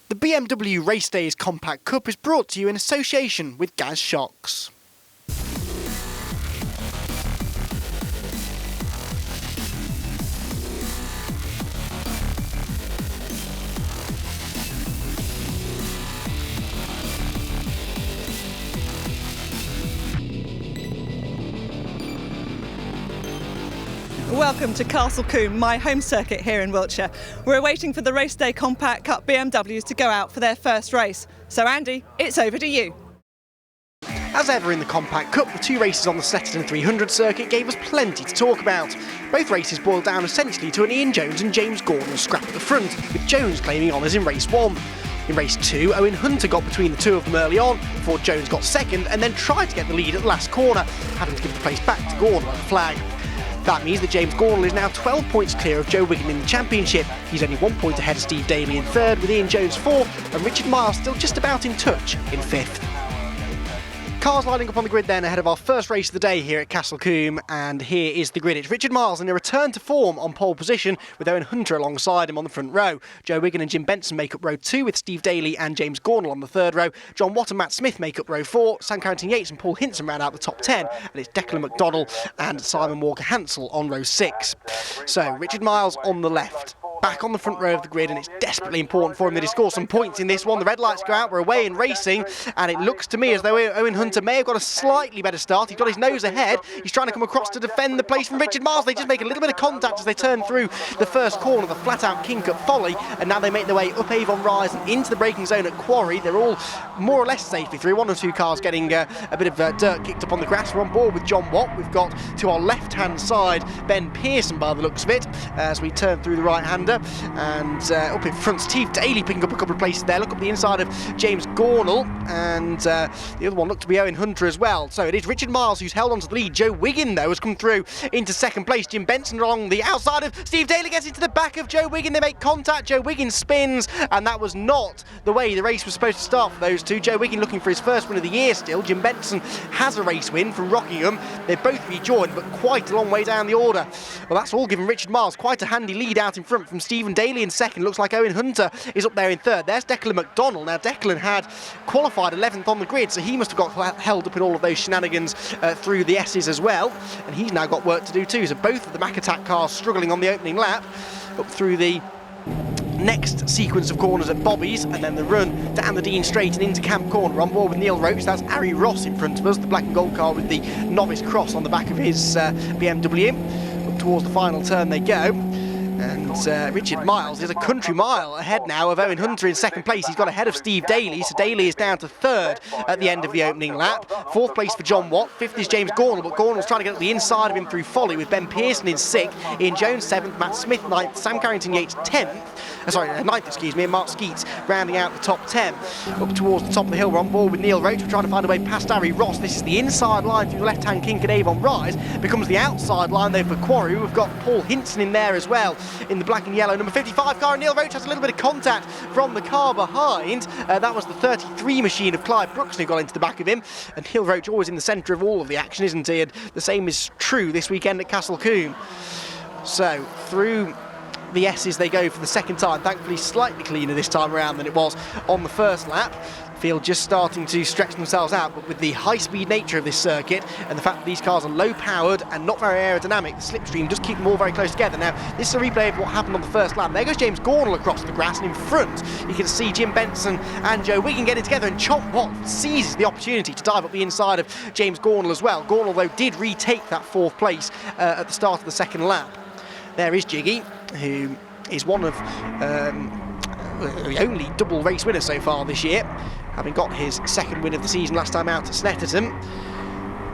The BMW Race Days Compact Cup is brought to you in association with Gaz Shocks. Welcome to Castle Combe, my home circuit here in Wiltshire. We're waiting for the Race Day Compact Cup BMWs to go out for their first race. So Andy, it's over to you. As ever in the Compact Cup, the two races on the Snetterton 300 circuit gave us plenty to talk about. Both races boiled down essentially to an Ian Jones and James Gordon scrap at the front, with Jones claiming honours in race 1. In race 2, Owen Hunter got between the two of them early on, before Jones got second and then tried to get the lead at the last corner, having to give the place back to Gordon on the flag. That means that James Gordon is now 12 points clear of Joe Wiggin in the championship. He's only 1 point ahead of Steve Daly in third, with Ian Jones fourth, and Richard Miles still just about in touch in fifth. Cars lining up on the grid then ahead of our first race of the day here at Castle Combe, and here is the grid. It's Richard Miles in a return to form on pole position with Owen Hunter alongside him on the front row. Joe Wiggin and Jim Benson make up row 2 with Steve Daly and James Gornall on the third row. John Watt and Matt Smith make up row 4. Sam Carrington-Yates and Paul Hinson round out the top 10, and it's Declan McDonnell and Simon Walker-Hansel on row 6. So Richard Miles on the left, back on the front row of the grid, and it's desperately important for him that he scores some points in this one. The red lights go out, we're away in racing, and it looks to me as though Owen Hunter may have got a slightly better start. He's got his nose ahead, he's trying to come across to defend the place from Richard Miles. They just make a little bit of contact as they turn through the first corner, the flat out kink at Folly, and now they make their way up Avon Rise and into the braking zone at Quarry. They're all more or less safely through, one or two cars getting a bit of dirt kicked up on the grass. We're on board with John Watt. We've got to our left hand side Ben Pearson by the looks of it as we turn through the right hander, and up in front Steve Daly picking up a couple of places there. Look up the inside of James Gornall, and the other one looked to be Owen Hunter as well. So it is Richard Miles who's held on to the lead. Joe Wiggin though has come through into second place. Jim Benson along the outside of Steve Daly gets into the back of Joe Wiggin. They make contact. Joe Wiggin spins, and that was not the way the race was supposed to start for those two. Joe Wiggin looking for his first win of the year still. Jim Benson has a race win from Rockingham. They've both rejoined, but quite a long way down the order. Well, that's all given Richard Miles quite a handy lead out in front from Stephen Daly in second. Looks like Owen Hunter is up there in third. There's Declan McDonnell. Now Declan had qualified 11th on the grid, so he must have got held up in all of those shenanigans through the S's as well, and he's now got work to do too. So both of the Mack Attack cars struggling on the opening lap up through the next sequence of corners at Bobby's, and then the run down the Dean Straight and into Camp Corner. We're on board with Neil Roach. That's Ari Ross in front of us, the black and gold car with the novice cross on the back of his BMW. Up towards the final turn they go, and Richard Miles is a country mile ahead now of Owen Hunter in second place. He's got ahead of Steve Daly, so Daly is down to third at the end of the opening lap. Fourth place for John Watt. Fifth is James Gornall, but Gornall's trying to get up the inside of him through Folly with Ben Pearson in sixth, Ian Jones seventh, Matt Smith ninth, Sam Carrington-Yates 10th. Ninth, excuse me, and Mark Skeets rounding out the top 10. Up towards the top of the hill, we're on board with Neil Roach. We're trying to find a way past Ari Ross. This is the inside line through the left-hand kink at Avon Rise. Becomes the outside line though for Quarry. We've got Paul Hinson in there as well in the black and yellow number 55 car, and Neil Roach has a little bit of contact from the car behind. That was the 33 machine of Clive Brooks who got into the back of him, and Neil Roach always in the centre of all of the action, isn't he? And the same is true this weekend at Castle Combe. So through the S's they go for the second time, thankfully slightly cleaner this time around than it was on the first lap. Field just starting to stretch themselves out, but with the high-speed nature of this circuit and the fact that these cars are low-powered and not very aerodynamic, the slipstream does keep them all very close together. Now, this is a replay of what happened on the first lap. There goes James Gornall across the grass, and in front you can see Jim Benson and Joe Wiggin getting together, and Chomp Watt seizes the opportunity to dive up the inside of James Gornall as well. Gornall, though, did retake that fourth place at the start of the second lap. There is Jiggy, who is one of the only double race winner so far this year, having got his second win of the season last time out at Snetterton.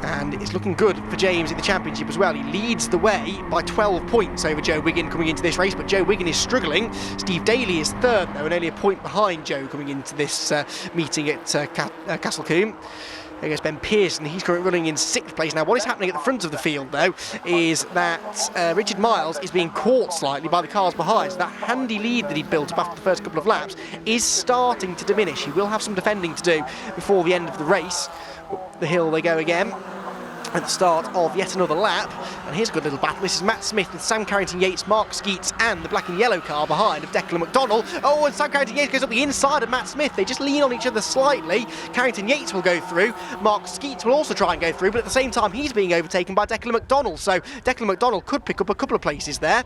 And it's looking good for James in the championship as well. He leads the way by 12 points over Joe Wiggin coming into this race, but Joe Wiggin is struggling. Steve Daly is third though, and only a point behind Joe coming into this meeting at Castle Combe. There goes Ben Pearson, he's currently running in sixth place. Now what is happening at the front of the field though is that Richard Miles is being caught slightly by the cars behind, so that handy lead that he'd built up after the first couple of laps is starting to diminish. He will have some defending to do before the end of the race. Up the hill they go again, at the start of yet another lap. And here's a good little battle. This is Matt Smith with Sam Carrington-Yates, Mark Skeets and the black and yellow car behind of Declan McDonnell. Oh, and Sam Carrington-Yates goes up the inside of Matt Smith. They just lean on each other slightly. Carrington-Yates will go through. Mark Skeets will also try and go through, but at the same time he's being overtaken by Declan McDonnell. So Declan McDonnell could pick up a couple of places there.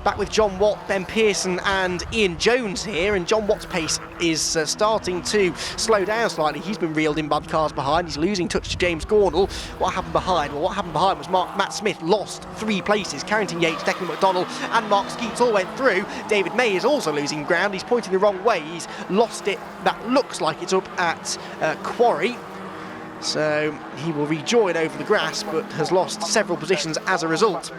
Back with John Watt, Ben Pearson and Ian Jones here, and John Watt's pace is starting to slow down slightly. He's been reeled in by the cars behind. He's losing touch to James Gornall. What happened behind? Well, what happened behind was Matt Smith lost 3 places. Carrington-Yates, Declan McDonnell and Mark Skeets all went through. David May is also losing ground. He's pointing the wrong way. He's lost it. That looks like it's up at Quarry. So he will rejoin over the grass, but has lost several positions as a result.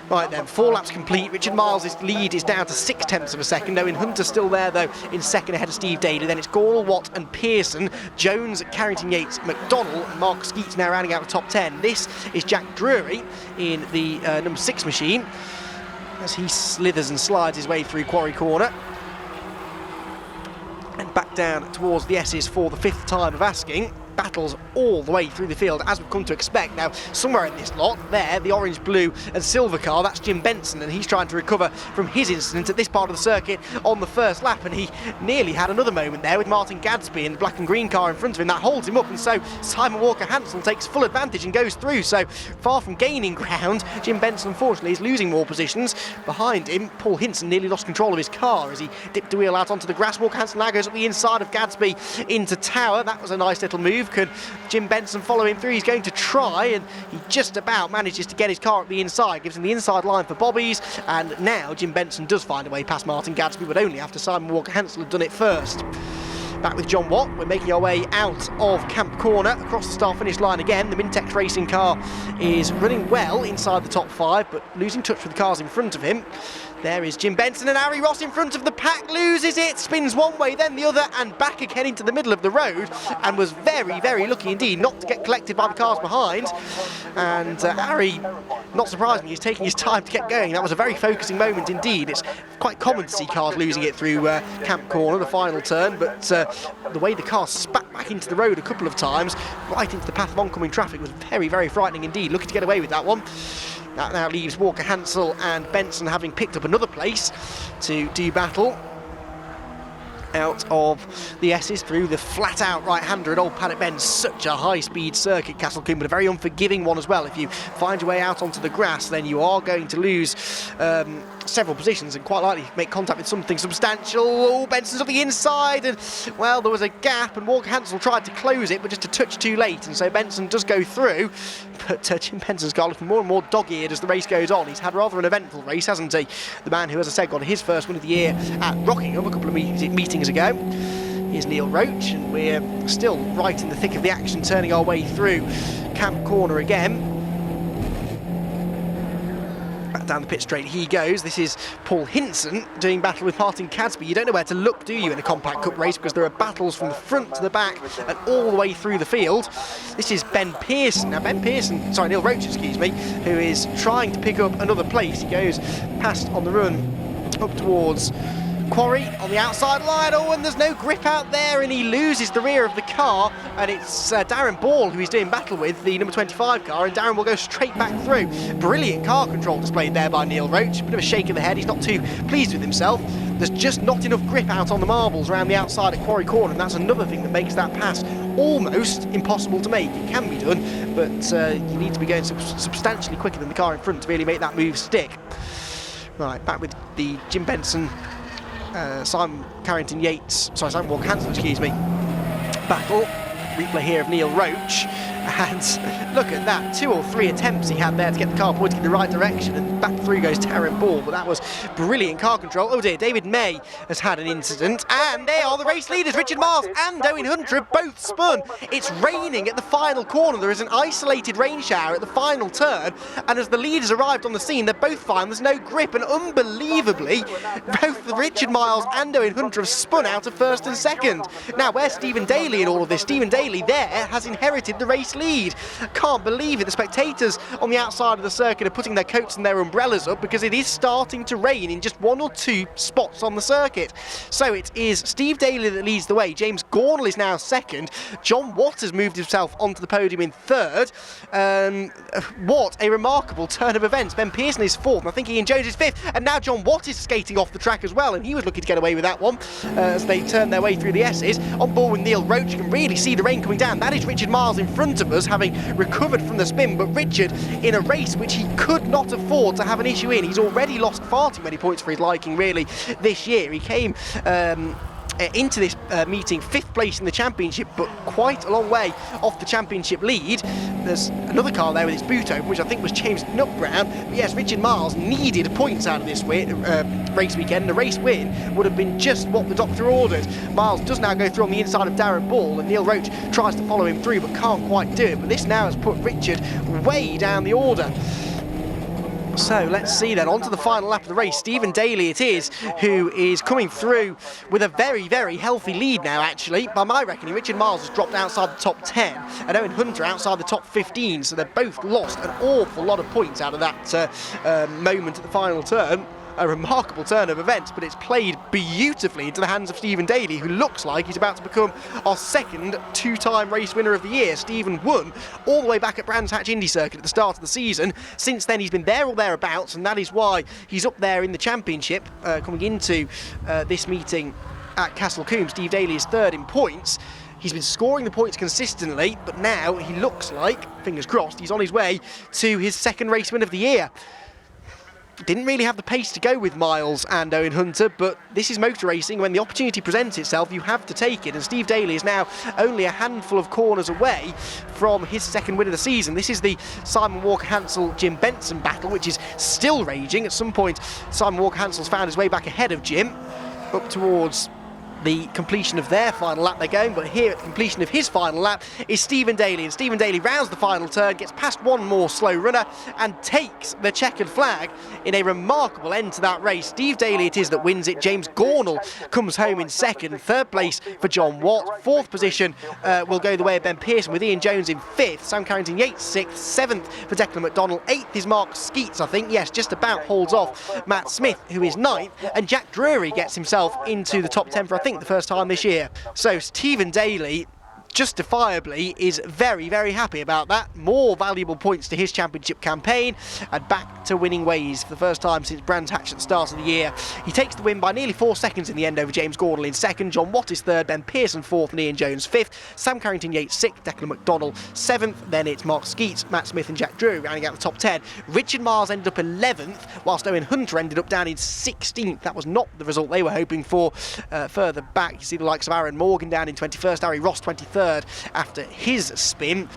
Right then, 4 laps complete. Richard Miles' lead is down to 0.6 of a second. Owen Hunter still there though in second ahead of Steve Daly. Then it's Gornall, Watt and Pearson. Jones, Carrington-Yates, McDonnell, Mark Skeets now rounding out the top 10. This is Jack Drury in the number 6 machine as he slithers and slides his way through Quarry Corner. And back down towards the S's for the 5th time of asking. Battles all the way through the field as we've come to expect. Now somewhere in this lot there, the orange, blue and silver car, that's Jim Benson, and he's trying to recover from his incident at this part of the circuit on the first lap, and he nearly had another moment there with Martin Gadsby in the black and green car in front of him. That holds him up, and so Simon Walker-Hansel takes full advantage and goes through. So far from gaining ground, Jim Benson unfortunately is losing more positions. Behind him, Paul Hinson nearly lost control of his car as he dipped a wheel out onto the grass. Walker-Hansel now goes up the inside of Gadsby into Tower. That was a nice little move. Could Jim Benson follow him through? He's going to try, and he just about manages to get his car up the inside, gives him the inside line for Bobby's, and now Jim Benson does find a way past Martin Gadsby, but only after Simon Walker-Hansel had done it first. Back with John Watt, we're making our way out of Camp Corner, across the start-finish line again. The Mintex Racing car is running well inside the top 5, but losing touch with the cars in front of him. There is Jim Benson, and Harry Ross in front of the pack, loses it, spins one way, then the other, and back again into the middle of the road, and was very, very lucky indeed not to get collected by the cars behind. And Harry, not surprisingly, he's taking his time to get going. That was a very focusing moment indeed. It's quite common to see cars losing it through Camp Corner, the final turn, but the way the car spat back into the road a couple of times, right into the path of oncoming traffic, was very, very frightening indeed. Looking to get away with that one. That now leaves Walker-Hansel and Benson having picked up another place to do battle out of the S's through the flat-out right-hander at Old Paddock Bend. Such a high-speed circuit, Castle Combe, but a very unforgiving one as well. If you find your way out onto the grass, then you are going to lose several positions and quite likely make contact with something substantial. Oh, Benson's up the inside, and well, there was a gap, and Walker-Hansel tried to close it, but just a touch too late, and so Benson does go through. But Jim Benson's got looking more and more dog-eared as the race goes on. He's had rather an eventful race, hasn't he? The man who, as I said, got his first win of the year at Rockingham a couple of meetings ago. Here's Neil Roach, and we're still right in the thick of the action, turning our way through Camp Corner again. Back down the pit straight he goes. This is Paul Hinson doing battle with Martin Gadsby. You don't know where to look, do you, in a Compact Cup race, because there are battles from the front to the back and all the way through the field. This is Ben Pearson. Now Neil Roach, excuse me, who is trying to pick up another place. He goes past on the run up towards Quarry on the outside line. Oh, and there's no grip out there, and he loses the rear of the car, and it's Darren Ball who he's doing battle with, the number 25 car, and Darren will go straight back through. Brilliant car control displayed there by Neil Roach. A bit of a shake of the head. He's not too pleased with himself. There's just not enough grip out on the marbles around the outside at Quarry Corner, and that's another thing that makes that pass almost impossible to make. It can be done, but you need to be going substantially quicker than the car in front to really make that move stick. Right, back with the Jim Benson, Simon Walker-Hansel, excuse me, battle. Replay here of Neil Roach, and look at that, 2 or 3 attempts he had there to get the car pointing in the right direction, and back through goes Tarrant Ball, but that was brilliant car control. Oh dear, David May has had an incident, and they are the race leaders. Richard Miles and Owen Hunter have both spun. It's raining at the final corner. There is an isolated rain shower at the final turn, and as the leaders arrived on the scene, they're both fine. There's no grip, and unbelievably, both Richard Miles and Owen Hunter have spun out of first and second. Now, where's Stephen Daly in all of this? Stephen Daly Daly there has inherited the race lead. Can't believe it. The spectators on the outside of the circuit are putting their coats and their umbrellas up because it is starting to rain in just 1 or 2 spots on the circuit. So it is Steve Daly that leads the way. James Gornall is now second. John Watt has moved himself onto the podium in third. What a remarkable turn of events. Ben Pearson is fourth, and I think Ian Jones is fifth, and now John Watt is skating off the track as well, and he was looking to get away with that one as they turn their way through the S's. On board with Neil Roach, you can really see the rain coming down. That is Richard Miles in front of us, having recovered from the spin, but Richard in a race which he could not afford to have an issue in. He's already lost far too many points for his liking, really, this year. He came into this meeting 5th place in the championship, but quite a long way off the championship lead. There's another car there with its boot open, which I think was James Nutbrown. But yes, Richard Miles needed points out of this race weekend. The race win would have been just what the doctor ordered. Miles does now go through on the inside of Darren Ball, and Neil Roach tries to follow him through but can't quite do it. But this now has put Richard way down the order. So let's see then, on to the final lap of the race. Stephen Daly it is who is coming through with a very, very healthy lead now, actually. By my reckoning, Richard Miles has dropped outside the top 10 and Owen Hunter outside the top 15, so they've both lost an awful lot of points out of that moment at the final turn. A remarkable turn of events, but it's played beautifully into the hands of Stephen Daly, who looks like he's about to become our second 2-time race winner of the year. Stephen won all the way back at Brands Hatch Indy Circuit at the start of the season. Since then he's been there or thereabouts, and that is why he's up there in the championship. Coming into this meeting at Castle Combe, Steve Daly is third in points. He's been scoring the points consistently, but now he looks like, fingers crossed, he's on his way to his second race win of the year. Didn't really have the pace to go with Miles and Owen Hunter, but this is motor racing. When the opportunity presents itself, you have to take it, and Steve Daly is now only a handful of corners away from his second win of the season. This is the Simon Walker-Hansel Jim Benson battle, which is still raging. At some point, Simon Walker-Hansel's found his way back ahead of Jim, up towards the completion of their final lap they're going, but here at the completion of his final lap is Stephen Daly, and Stephen Daly rounds the final turn, gets past one more slow runner and takes the checkered flag in a remarkable end to that race. Steve Daly it is that wins it. James Gornall comes home in second. Third place for John Watt. Fourth position will go the way of Ben Pearson, with Ian Jones in fifth, Sam Carrington-Yates sixth, seventh for Declan McDonald, eighth is Mark Skeets, I think, yes, just about holds off Matt Smith, who is ninth, and Jack Drury gets himself into the top 10 for I think the first time this year. So Stephen Daly justifiably is very, very happy about that. More valuable points to his championship campaign and back to winning ways for the first time since Brands Hatch at the start of the year. He takes the win by nearly 4 seconds in the end over James Gornall in second. John Watt is third, Ben Pearson fourth, and Ian Jones fifth. Sam Carrington-Yates sixth, Declan McDonald seventh. Then it's Mark Skeets, Matt Smith and Jack Drury rounding out the top 10. Richard Miles ended up 11th, whilst Owen Hunter ended up down in 16th. That was not the result they were hoping for. Further back, you see the likes of Aaron Morgan down in 21st, Harry Ross 23rd after his spin.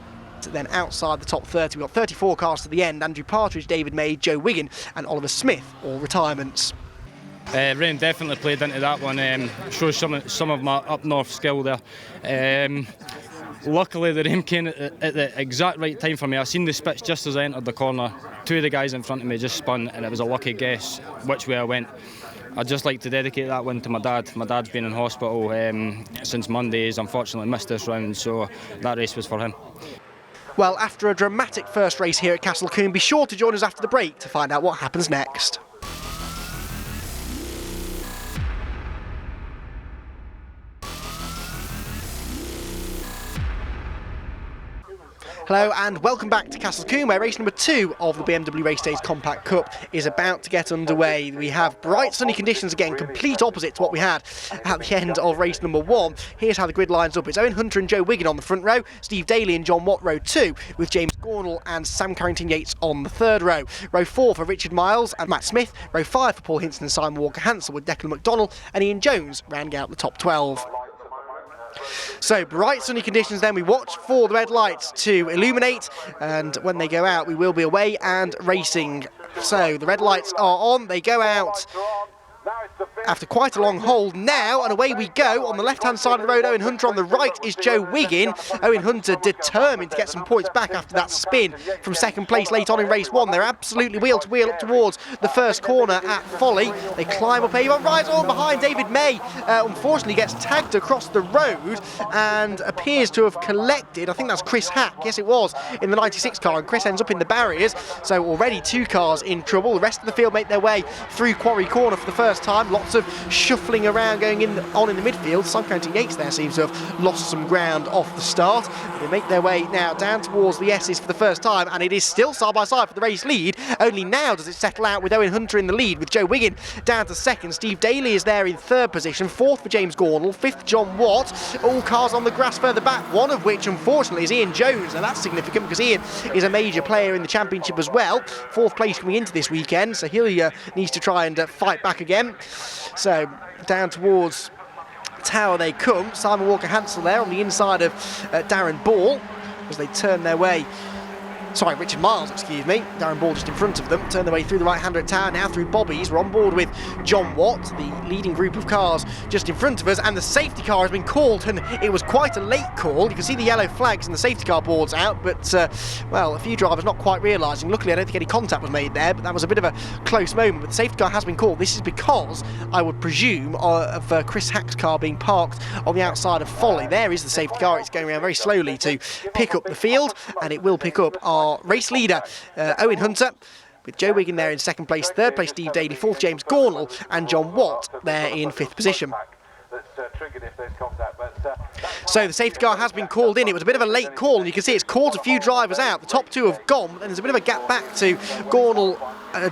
Then outside the top 30 we've got 34 cars to the end. Andrew Partridge, David May, Joe Wiggin and Oliver Smith, all retirements. Rain definitely played into that one. Shows some of my up north skill there. Luckily the rain came at the exact right time for me. I seen the spits just as I entered the corner. Two of the guys in front of me just spun, and it was a lucky guess which way I went. I'd just like to dedicate that one to my dad. My dad's been in hospital since Monday. He's unfortunately missed this round, so that race was for him. Well, after a dramatic first race here at Castle Combe, be sure to join us after the break to find out what happens next. Hello and welcome back to Castle Combe, where race number 2 of the BMW Race Days Compact Cup is about to get underway. We have bright sunny conditions again, complete opposite to what we had at the end of race number 1. Here's how the grid lines up. It's Owen Hunter and Joe Wiggin on the front row, Steve Daly and John Watt row 2, with James Gornall and Sam Carrington-Yates on the third row. Row 4 for Richard Miles and Matt Smith, row 5 for Paul Hinson and Simon Walker-Hansel, with Declan McDonald and Ian Jones rounding out the top 12. So bright sunny conditions then, we watch for the red lights to illuminate, and when they go out we will be away and racing. So the red lights are on, they go out. Now it's the after quite a long hold now, and away we go. On the left-hand side of the road, Owen Hunter. On the right is Joe Wiggin. Owen Hunter determined to get some points back after that spin from second place late on in race one. They're absolutely wheel to wheel up towards the first corner at Folly. They climb up Avon, rise on behind. David May unfortunately gets tagged across the road and appears to have collected, I think that's Chris Hack, yes it was, in the 96 car, and Chris ends up in the barriers. So already 2 cars in trouble. The rest of the field make their way through Quarry Corner for the first time. Lots of shuffling around going on in the midfield. Sun County Yates there seems to have lost some ground off the start. They make their way now down towards the S's for the first time, and it is still side by side for the race lead. Only now does it settle out with Owen Hunter in the lead, with Joe Wiggin down to second. Steve Daly is there in third position, fourth for James Gornall, fifth John Watt. All cars on the grass further back, one of which unfortunately is Ian Jones, and that's significant because Ian is a major player in the championship as well. Fourth place coming into this weekend, so he needs to try and fight back again. So down towards Tower they come. Simon Walker-Hansel there on the inside of Darren Ball as they turn their way. Sorry, Richard Miles, excuse me. Darren Ball just in front of them. Turn their way through the right-hander at Tower, now through Bobby's. We're on board with John Watt, the leading group of cars just in front of us, and the safety car has been called, and it was quite a late call. You can see the yellow flags and the safety car boards out, but, well, a few drivers not quite realising. Luckily, I don't think any contact was made there, but that was a bit of a close moment. But the safety car has been called. This is because, I would presume, of Chris Hack's car being parked on the outside of Folly. There is the safety car. It's going around very slowly to pick up the field, and it will pick up our race leader, Owen Hunter, with Joe Wiggin there in second place, third place Steve Daly, fourth James Gornall, and John Watt there in fifth position. So the safety car has been called in. It was a bit of a late call, and you can see it's caught a few drivers out. The top 2 have gone, and there's a bit of a gap back to Gornall,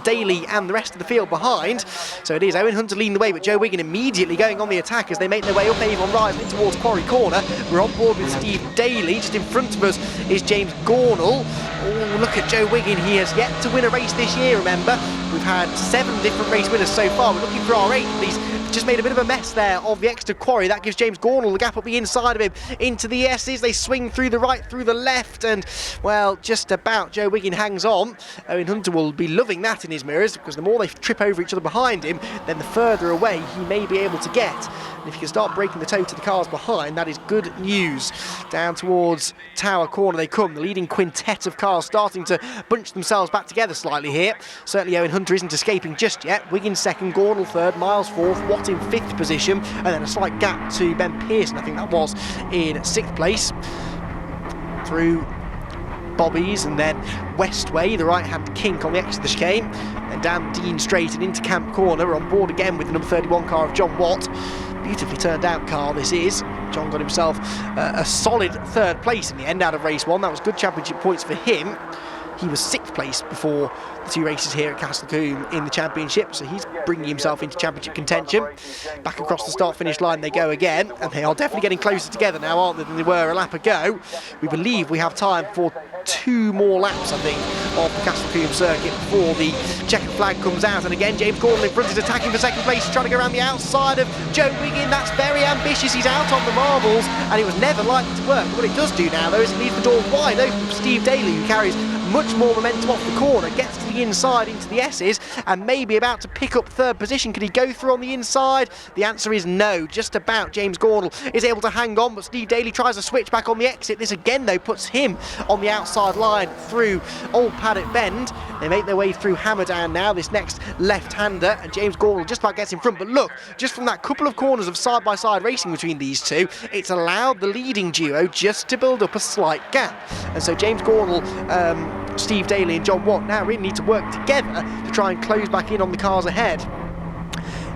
Daly and the rest of the field behind. So it is Owen Hunter leading the way, but Joe Wiggin immediately going on the attack as they make their way up Avon Rise towards Quarry Corner. We're on board with Steve Daly. Just in front of us is James Gornall. Oh, look at Joe Wiggin. He has yet to win a race this year, remember. We've had 7 different race winners so far. We're looking for our 8th. He's just made a bit of a mess there of the extra quarry. That gives James Gornall the gap up the inside of him into the S's. They swing through the right, through the left, and, well, just about Joe Wiggin hangs on. Owen Hunter will be loving that in his mirrors, because the more they trip over each other behind him, then the further away he may be able to get. And if he can start breaking the toe to the cars behind, that is good news. Down towards Tower Corner they come. The leading quintet of cars starting to bunch themselves back together slightly here. Certainly Owen Hunter isn't escaping just yet. Wiggin second, Gornall third, Miles fourth, Watt in fifth position, and then a slight gap to Ben Pearson, I think that was, in sixth place. Through Bobby's and then Westway, the right-hand kink on the exit of the chicane, and down Dean Straight and into Camp Corner. We're on board again with the number 31 car of John Watt. Beautifully turned out car this is. John got himself a solid third place in the end out of race one. That was good championship points for him. He was sixth place before the 2 races here at Castle Combe in the championship, so he's bringing himself into championship contention. Back across the start-finish line they go again, and they are definitely getting closer together now, aren't they, than they were a lap ago. We believe we have time for 2 more laps, I think, of the Castle Combe circuit before the checkered flag comes out. And again, James Gornall in front is attacking for second place. He's trying to go around the outside of Joe Wiggin. That's very ambitious. He's out on the marbles, and it was never likely to work. But what it does do now, though, is it leaves the door wide open for Steve Daly, who carries much more momentum off the corner, gets to the inside into the S's, and maybe about to pick up third position. Can he go through on the inside? The answer is no. Just about. James Gornall is able to hang on, but Steve Daly tries to switch back on the exit. This again, though, puts him on the outside line through Old Paddock Bend. They make their way through Hammerdown now, this next left-hander, and James Gornall just about gets in front. But look, just from that couple of corners of side-by-side racing between these two, it's allowed the leading duo just to build up a slight gap. And so James Gornall, Steve Daly and John Watt now really need to work together to try and close back in on the cars ahead.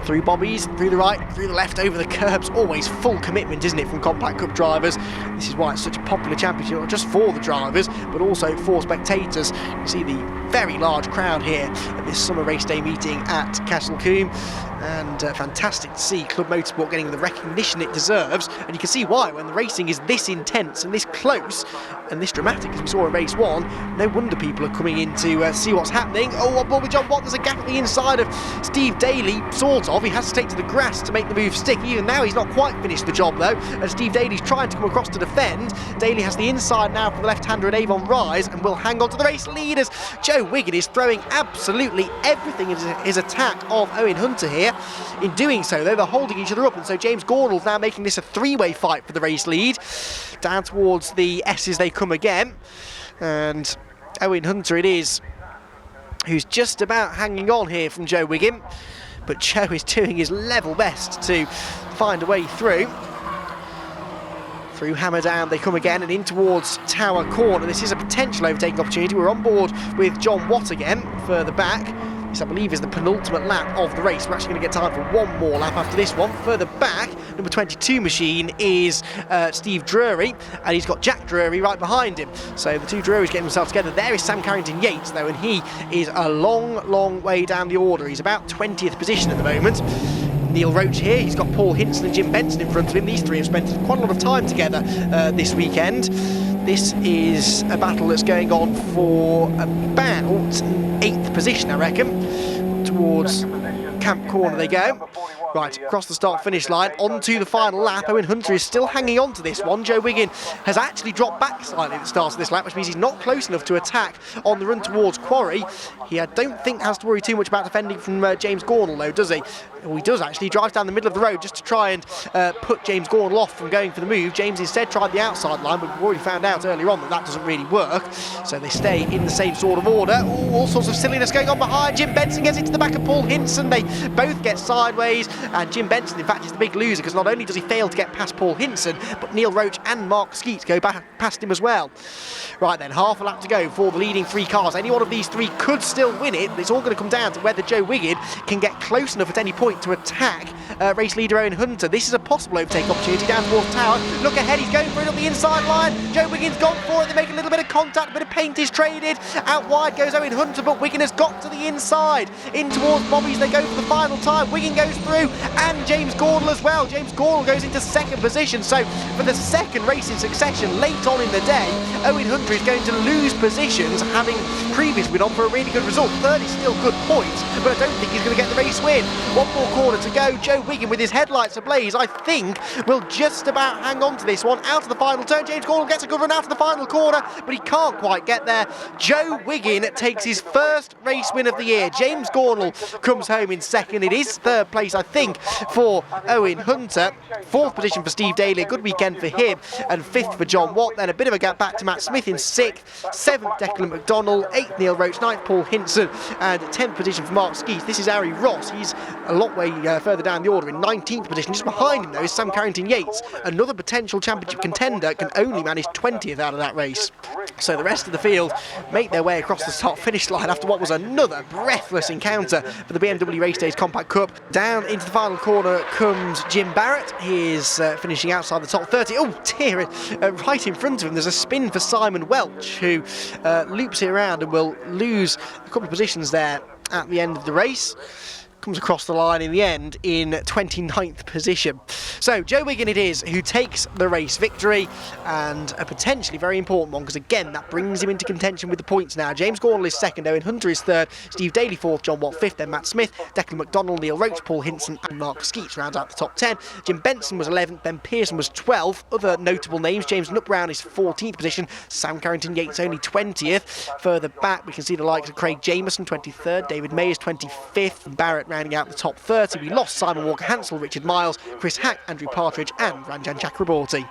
Through Bobby's, through the right, through the left, over the curbs. Always full commitment, isn't it, from Compact Cup drivers? This is why it's such a popular championship, not just for the drivers, but also for spectators. You see the very large crowd here at this summer race day meeting at Castle Combe. And fantastic to see Club Motorsport getting the recognition it deserves. And you can see why, when the racing is this intense and this close and this dramatic as we saw in race one, no wonder people are coming in to see what's happening. Oh, on board with John Watt, there's a gap at the inside of Steve Daly, sort of. of. He has to take to the grass to make the move stick. Even now, he's not quite finished the job, though, and Steve Daly's trying to come across to defend. Daly has the inside now from the left-hander at Avon Rise and will hang on to the race leaders. Joe Wiggin is throwing absolutely everything in his attack of Owen Hunter here. In doing so, though, they're holding each other up, and so James Gornall's now making this a three-way fight for the race lead. Down towards the S's they come again, and Owen Hunter it is who's just about hanging on here from Joe Wiggin, but Joe is doing his level best to find a way through. Through Hammer Down they come again and in towards Tower Corner. This is a potential overtaking opportunity. We're on board with John Watt again further back. This, I believe, is the penultimate lap of the race. We're actually going to get time for one more lap after this one. Further back, number 22 machine is Steve Drury, and he's got Jack Drury right behind him. So the two Drurys getting themselves together. There is Sam Carrington-Yates, though, and he is a long way down the order. He's about 20th position at the moment. Neil Roach here, he's got Paul Hinson and Jim Benson in front of him. These three have spent quite a lot of time together this weekend. This is a battle that's going on for about 8th position, I reckon. Towards Camp Corner they go. Right, across the start-finish line, onto the final lap. Owen Hunter is still hanging on to this one. Joe Wiggin has actually dropped back slightly at the start of this lap, which means he's not close enough to attack on the run towards Quarry. He, I don't think, has to worry too much about defending from James Gornall, though, does he? Well, he does actually. He drives down the middle of the road just to try and put James Gornall off from going for the move. James instead tried the outside line, but we've already found out earlier on that that doesn't really work. So they stay in the same sort of order. Ooh, all sorts of silliness going on behind. Jim Benson gets into the back of Paul Hinson. They both get sideways, and Jim Benson, in fact, is the big loser because not only does he fail to get past Paul Hinson, but Neil Roach and Mark Skeets go back past him as well. Right then, half a lap to go for the leading three cars. Any one of these three could still win it, but it's all going to come down to whether Joe Wiggin can get close enough at any point to attack race leader Owen Hunter. This is a possible overtake opportunity down towards Tower. Look ahead, he's going for it on the inside line. Joe Wiggin's gone for it. They make a little bit of contact, a bit of paint is traded. Out wide goes Owen Hunter, but Wiggin has got to the inside. In towards Bobby's they go for the final time. Wiggin goes through, and James Gornall as well. James Gornall goes into second position. So for the second race in succession late on in the day, Owen Hunter is going to lose positions, having previously been on for a really good result. Third is still good points, but I don't think he's going to get the race win. One more corner to go. Joe Wiggin with his headlights ablaze, I think, will just about hang on to this one. Out of the final turn, James Gornall gets a good run out of the final corner, but he can't quite get there. Joe Wiggin takes his first race win of the year. James Gornall comes home in second. It is third place, I think, for Owen Hunter. Fourth position for Steve Daly, a good weekend for him, and fifth for John Watt. Then a bit of a gap back to Matt Smith in sixth, seventh Declan McDonnell, eighth Neil Roach, ninth Paul Hinson, and 10th position for Mark Skeets. This is Harry Ross. He's a lot way further down the order in 19th position. Just behind him, though, is Sam Carrington-Yates. Another potential championship contender, can only manage 20th out of that race. So the rest of the field make their way across the start finish line after what was another breathless encounter for the BMW Race Days Compact Cup. Down into the final corner comes Jim Barrett. He is finishing outside the top 30. Oh dear, right in front of him there's a spin for Simon Welch, who loops it around and will lose a couple of positions there at the end of the race. Comes across the line in the end in 29th position. So Joe Wiggin it is who takes the race victory, and a potentially very important one, because again that brings him into contention with the points now. James Gornall is second, Owen Hunter is third, Steve Daly fourth, John Watt fifth, then Matt Smith, Declan McDonnell, Neil Roach, Paul Hinson and Mark Skeets round out the top 10. Jim Benson was 11th, Ben Pearson was 12th. Other notable names, James Nutbrown is 14th position, Sam Carrington-Yates only 20th. Further back we can see the likes of Craig Jameson 23rd, David May is 25th, Barrett rounding out the top 30. We lost Simon Walker-Hansel, Richard Miles, Chris Hack, Andrew Partridge and Ranjan Chakraborty.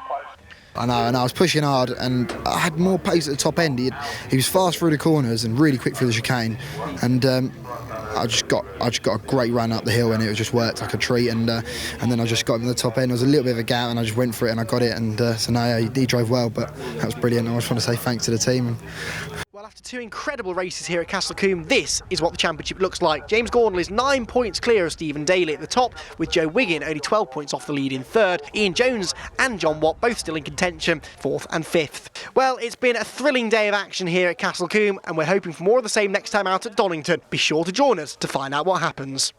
I know, and I was pushing hard, and I had more pace at the top end. He was fast through the corners and really quick through the chicane, and I just got a great run up the hill, and it just worked like a treat. And then I just got him at the top end. There was a little bit of a gap, and I just went for it, and I got it. And so now he drove well, but that was brilliant. I just want to say thanks to the team. Well, after two incredible races here at Castle Combe, this is what the championship looks like. James Gornall is 9 points clear of Stephen Daly at the top, with Joe Wiggin only 12 points off the lead in third. Ian Jones and John Watt both still in contention, fourth and fifth. Well, it's been a thrilling day of action here at Castle Combe, and we're hoping for more of the same next time out at Donington. Be sure to join us to find out what happens.